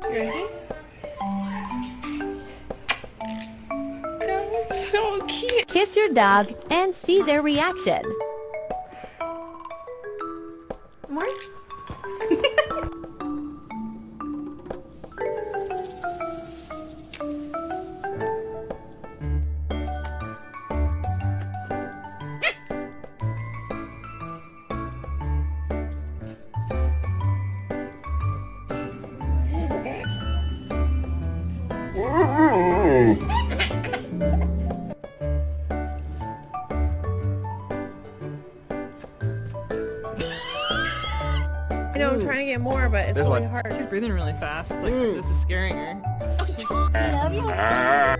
Ready? That's so cute. Kiss your dog and see their reaction. More? I know I'm trying to get more, but it's really hard. She's breathing really fast. Like, this is scaring her. I love you.